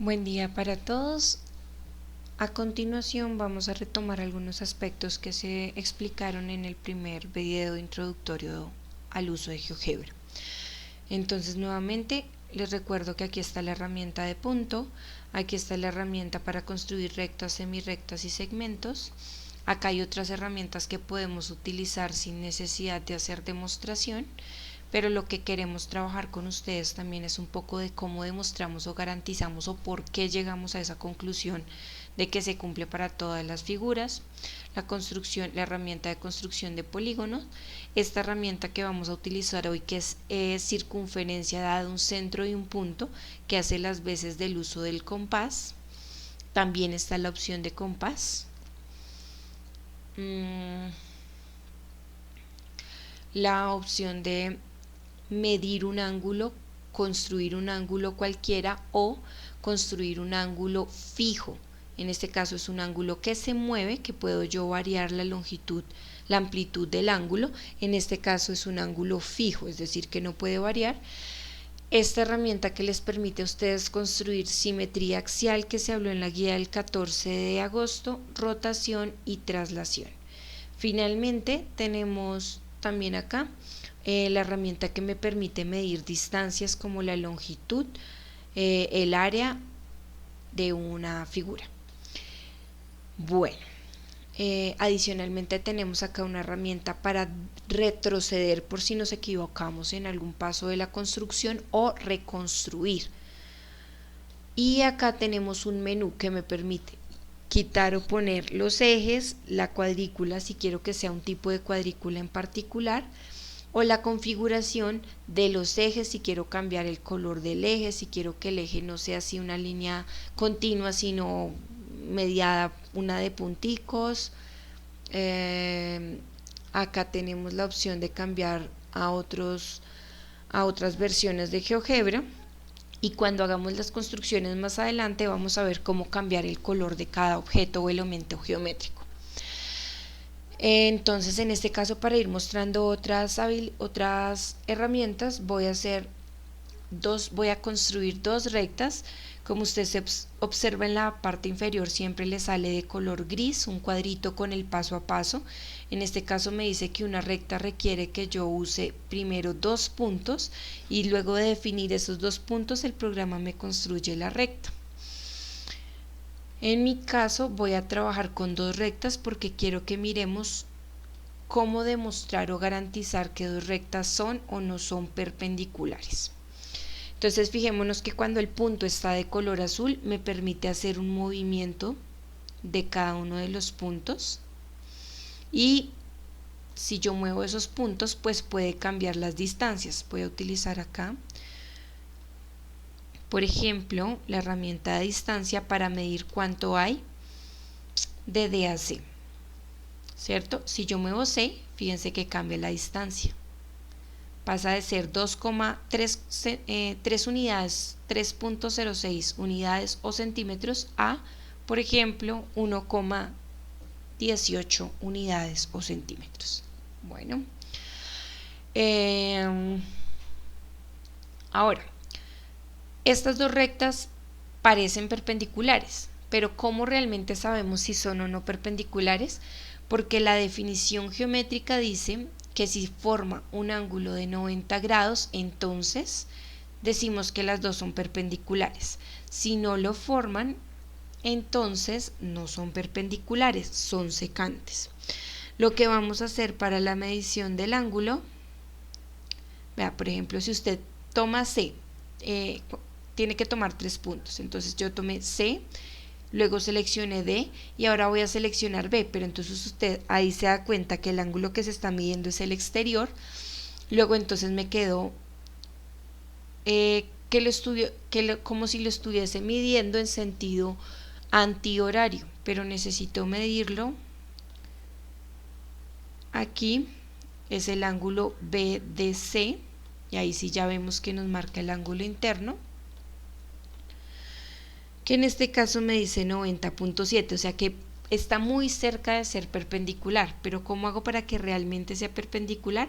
Buen día para todos. A continuación vamos a retomar algunos aspectos que se explicaron en el primer video introductorio al uso de GeoGebra. Entonces nuevamente les recuerdo que aquí está la herramienta de punto, aquí está la herramienta para construir rectas, semirrectas y segmentos. Acá hay otras herramientas que podemos utilizar sin necesidad de hacer demostración, pero lo que queremos trabajar con ustedes también es un poco de cómo demostramos o garantizamos o por qué llegamos a esa conclusión de que se cumple para todas las figuras. La herramienta de construcción de polígonos, esta herramienta que vamos a utilizar hoy, que es circunferencia dada un centro y un punto, que hace las veces del uso del compás. También está la opción de compás. La opción de medir un ángulo, construir un ángulo cualquiera o construir un ángulo fijo. En este caso es un ángulo que se mueve, que puedo yo variar la longitud, la amplitud del ángulo. En este caso es un ángulo fijo, es decir, que no puede variar. Esta herramienta que les permite a ustedes construir simetría axial, que se habló en la guía del 14 de agosto, rotación y traslación. Finalmente tenemos también acá la herramienta que me permite medir distancias como la longitud, el área de una figura. Bueno, adicionalmente tenemos acá una herramienta para retroceder por si nos equivocamos en algún paso de la construcción o reconstruir. Y acá tenemos un menú que me permite quitar o poner los ejes, la cuadrícula si quiero que sea un tipo de cuadrícula en particular, o la configuración de los ejes si quiero cambiar el color del eje, si quiero que el eje no sea así una línea continua sino mediada, una de punticos. Acá tenemos la opción de cambiar a otras versiones de GeoGebra, y cuando hagamos las construcciones más adelante vamos a ver cómo cambiar el color de cada objeto o elemento geométrico. Entonces en este caso, para ir mostrando otras herramientas, voy a construir dos rectas. Como usted se observa en la parte inferior, siempre le sale de color gris un cuadrito con el paso a paso. En este caso me dice que una recta requiere que yo use primero 2 puntos y luego de definir esos 2 puntos el programa me construye la recta. En mi caso voy a trabajar con 2 rectas porque quiero que miremos cómo demostrar o garantizar que 2 rectas son o no son perpendiculares. Entonces fijémonos que cuando el punto está de color azul me permite hacer un movimiento de cada uno de los puntos, y si yo muevo esos puntos pues puede cambiar las distancias. Voy a utilizar acá por ejemplo la herramienta de distancia para medir cuánto hay de D a C, ¿cierto? Si yo muevo C, fíjense que cambia la distancia, pasa de ser 2,3 unidades, 3.06 unidades o centímetros a, por ejemplo, 1,18 unidades o centímetros. Bueno, ahora, estas dos rectas parecen perpendiculares, pero ¿cómo realmente sabemos si son o no perpendiculares? Porque la definición geométrica dice que si forma un ángulo de 90 grados, entonces decimos que las dos son perpendiculares. Si no lo forman, entonces no son perpendiculares, son secantes. Lo que vamos a hacer para la medición del ángulo, vea, por ejemplo, si usted toma C, tiene que tomar 3 puntos. Entonces yo tomé C, luego seleccioné D y ahora voy a seleccionar B, pero entonces usted ahí se da cuenta que el ángulo que se está midiendo es el exterior. Luego entonces me quedó como si lo estuviese midiendo en sentido antihorario, pero necesito medirlo. Aquí es el ángulo BDC y ahí sí ya vemos que nos marca el ángulo interno, que en este caso me dice 90.7, o sea que está muy cerca de ser perpendicular. Pero ¿cómo hago para que realmente sea perpendicular?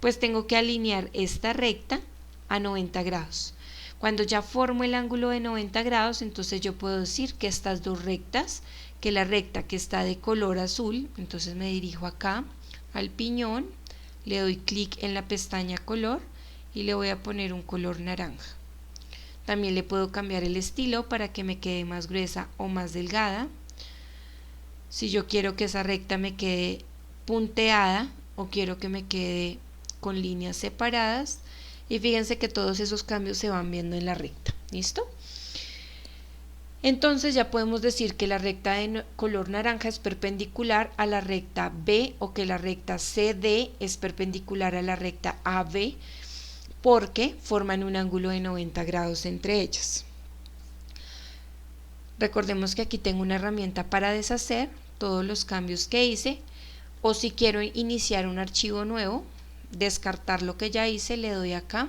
Pues tengo que alinear esta recta a 90 grados. Cuando ya formo el ángulo de 90 grados, entonces yo puedo decir que estas dos rectas, que la recta que está de color azul, entonces me dirijo acá al piñón, le doy clic en la pestaña color y le voy a poner un color naranja. También le puedo cambiar el estilo para que me quede más gruesa o más delgada. Si yo quiero que esa recta me quede punteada o quiero que me quede con líneas separadas, y fíjense que todos esos cambios se van viendo en la recta. ¿Listo? Entonces ya podemos decir que la recta de color naranja es perpendicular a la recta B, o que la recta CD es perpendicular a la recta AB, porque forman un ángulo de 90 grados entre ellas. Recordemos que aquí tengo una herramienta para deshacer todos los cambios que hice, o si quiero iniciar un archivo nuevo, descartar lo que ya hice, le doy acá,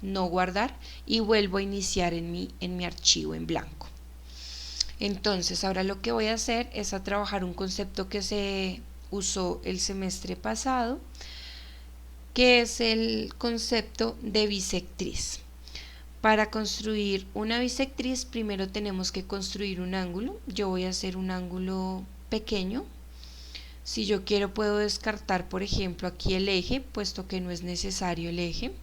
no guardar, y vuelvo a iniciar en mi archivo en blanco. Entonces ahora lo que voy a hacer es a trabajar un concepto que se usó el semestre pasado, que es el concepto de bisectriz. Para construir una bisectriz primero tenemos que construir un ángulo. Yo voy a hacer un ángulo pequeño. Si yo quiero puedo descartar, por ejemplo, aquí el eje, puesto que no es necesario el eje.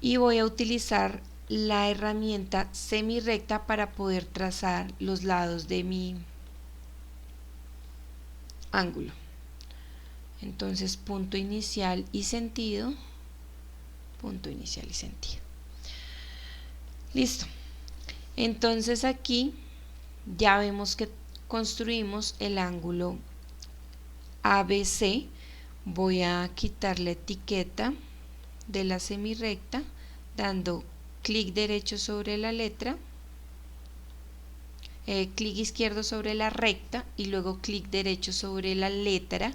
Y voy a utilizar la herramienta semirrecta para poder trazar los lados de mi ángulo. Entonces, punto inicial y sentido, punto inicial y sentido. Listo. Entonces aquí ya vemos que construimos el ángulo ABC. Voy a quitar la etiqueta de la semirrecta dando clic derecho sobre la letra, clic izquierdo sobre la recta y luego clic derecho sobre la letra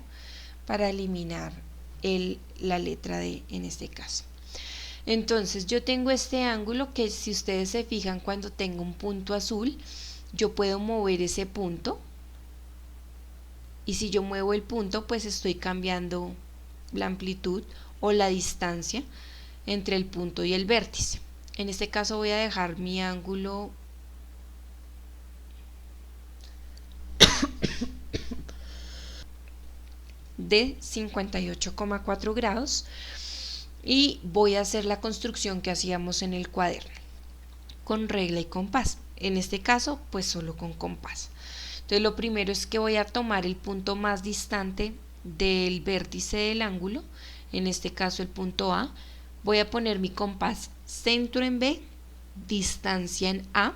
para eliminar la letra D en este caso. Entonces yo tengo este ángulo que, si ustedes se fijan, cuando tengo un punto azul yo puedo mover ese punto, y si yo muevo el punto pues estoy cambiando la amplitud o la distancia entre el punto y el vértice. En este caso voy a dejar mi ángulo de 58,4 grados y voy a hacer la construcción que hacíamos en el cuaderno con regla y compás. En este caso pues solo con compás. Entonces lo primero es que voy a tomar el punto más distante del vértice del ángulo, en este caso el punto A. Voy a poner mi compás centro en B, distancia en A,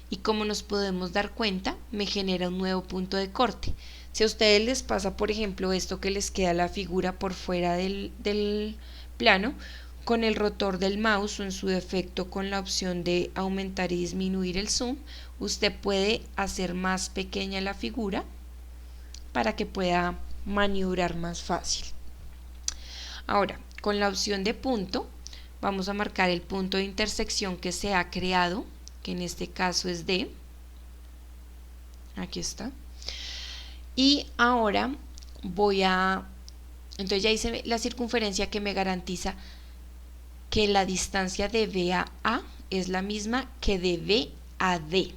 y como nos podemos dar cuenta me genera un nuevo punto de corte. Si a ustedes les pasa, por ejemplo, esto que les queda la figura por fuera del plano, con el rotor del mouse o en su defecto con la opción de aumentar y disminuir el zoom, usted puede hacer más pequeña la figura para que pueda maniobrar más fácil. Ahora, con la opción de punto, vamos a marcar el punto de intersección que se ha creado, que en este caso es D. Aquí está. Y ahora entonces ya hice la circunferencia que me garantiza que la distancia de B a A es la misma que de B a D.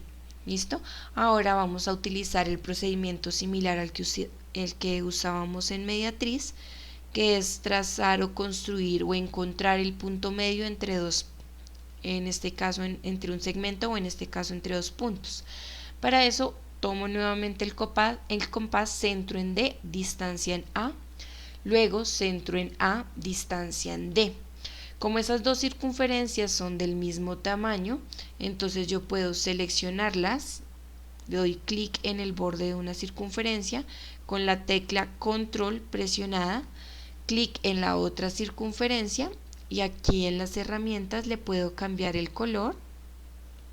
¿Listo? Ahora vamos a utilizar el procedimiento similar al que usábamos en Mediatriz, que es trazar o construir o encontrar el punto medio entre dos, en este caso entre un segmento, o en este caso entre dos puntos. Para eso tomo nuevamente el compás centro en D, distancia en A, luego centro en A, distancia en D. Como esas dos circunferencias son del mismo tamaño, entonces yo puedo seleccionarlas, le doy clic en el borde de una circunferencia, con la tecla control presionada, clic en la otra circunferencia, y aquí en las herramientas le puedo cambiar el color.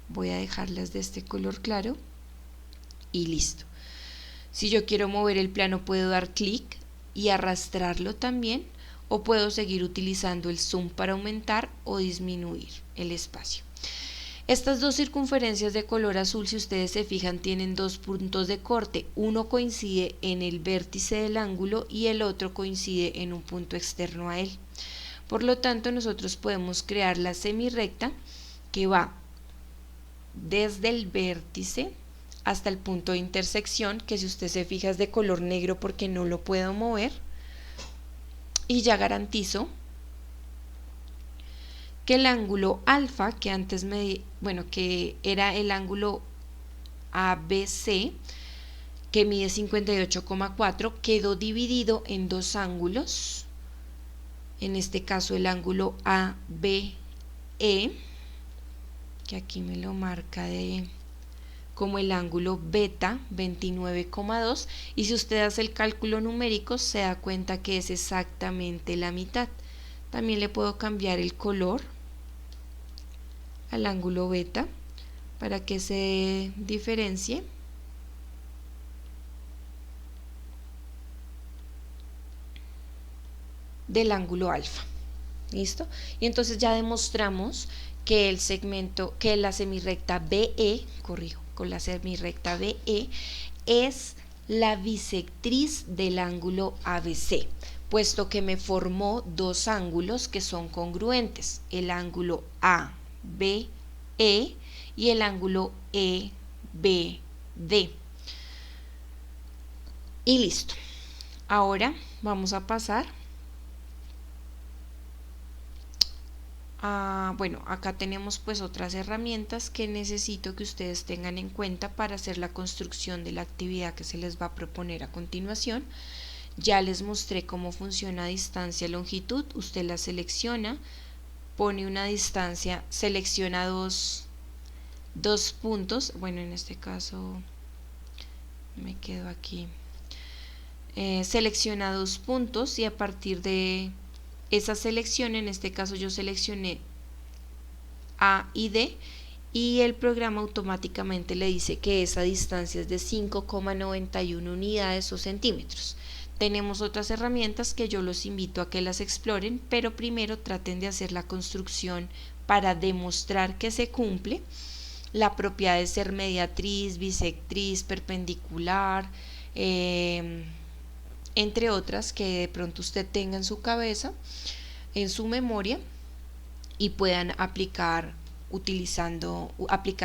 Voy a dejarlas de este color claro y listo. Si yo quiero mover el plano puedo dar clic y arrastrarlo también, o puedo seguir utilizando el zoom para aumentar o disminuir el espacio. Estas dos circunferencias de color azul, si ustedes se fijan, tienen dos puntos de corte. Uno coincide en el vértice del ángulo y el otro coincide en un punto externo a él. Por lo tanto, nosotros podemos crear la semirrecta que va desde el vértice hasta el punto de intersección, que si usted se fija es de color negro porque no lo puedo mover, y ya garantizo que el ángulo alfa, que antes que era el ángulo ABC, que mide 58,4, quedó dividido en dos ángulos, en este caso el ángulo ABE, que aquí me lo marca como el ángulo beta 29,2, y si usted hace el cálculo numérico se da cuenta que es exactamente la mitad. También le puedo cambiar el color al ángulo beta para que se diferencie. Del ángulo alfa. ¿Listo? Y entonces ya demostramos que el segmento, que la semirrecta BE, corrijo, con la semirrecta BE es la bisectriz del ángulo ABC, puesto que me formó dos ángulos que son congruentes, el ángulo ABE y el ángulo EBD. Y listo. Ahora vamos a pasar bueno, acá tenemos pues otras herramientas que necesito que ustedes tengan en cuenta para hacer la construcción de la actividad que se les va a proponer a continuación. Ya les mostré cómo funciona distancia longitud. Usted la selecciona, pone una distancia, selecciona dos puntos, bueno, en este caso me quedo aquí, selecciona dos puntos y a partir de esa selección, en este caso yo seleccioné A y D, y el programa automáticamente le dice que esa distancia es de 5,91 unidades o centímetros. Tenemos otras herramientas que yo los invito a que las exploren, pero primero traten de hacer la construcción para demostrar que se cumple la propiedad de ser mediatriz, bisectriz, perpendicular, entre otras que de pronto usted tenga en su cabeza, en su memoria, y puedan aplicar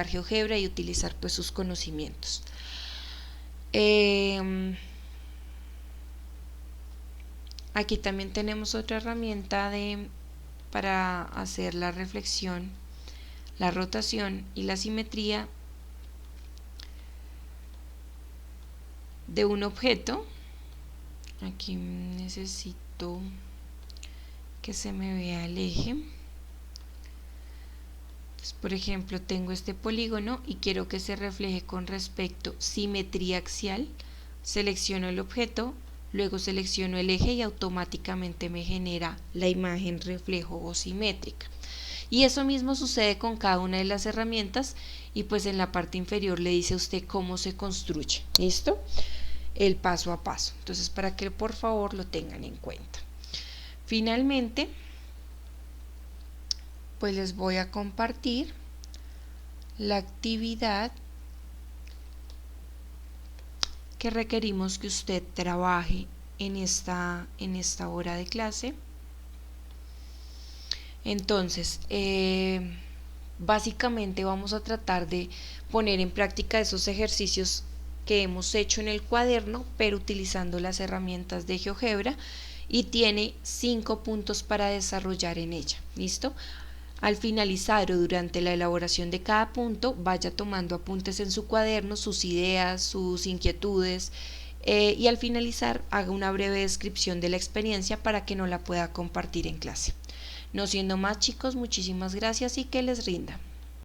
GeoGebra y utilizar pues sus conocimientos. Aquí también tenemos otra herramienta para hacer la reflexión, la rotación y la simetría de un objeto. Aquí necesito que se me vea el eje. Entonces, por ejemplo, tengo este polígono y quiero que se refleje con respecto simetría axial. Selecciono el objeto, luego selecciono el eje y automáticamente me genera la imagen reflejo o simétrica. Y eso mismo sucede con cada una de las herramientas, y pues en la parte inferior le dice a usted cómo se construye. ¿Listo? El paso a paso. Entonces, para que por favor lo tengan en cuenta. Finalmente, pues les voy a compartir la actividad que requerimos que usted trabaje en esta hora de clase. Entonces, básicamente vamos a tratar de poner en práctica esos ejercicios que hemos hecho en el cuaderno, pero utilizando las herramientas de GeoGebra, y tiene 5 puntos para desarrollar en ella. ¿Listo? Al finalizar o durante la elaboración de cada punto, vaya tomando apuntes en su cuaderno, sus ideas, sus inquietudes, y al finalizar haga una breve descripción de la experiencia para que no la pueda compartir en clase. No siendo más, chicos, muchísimas gracias y que les rinda.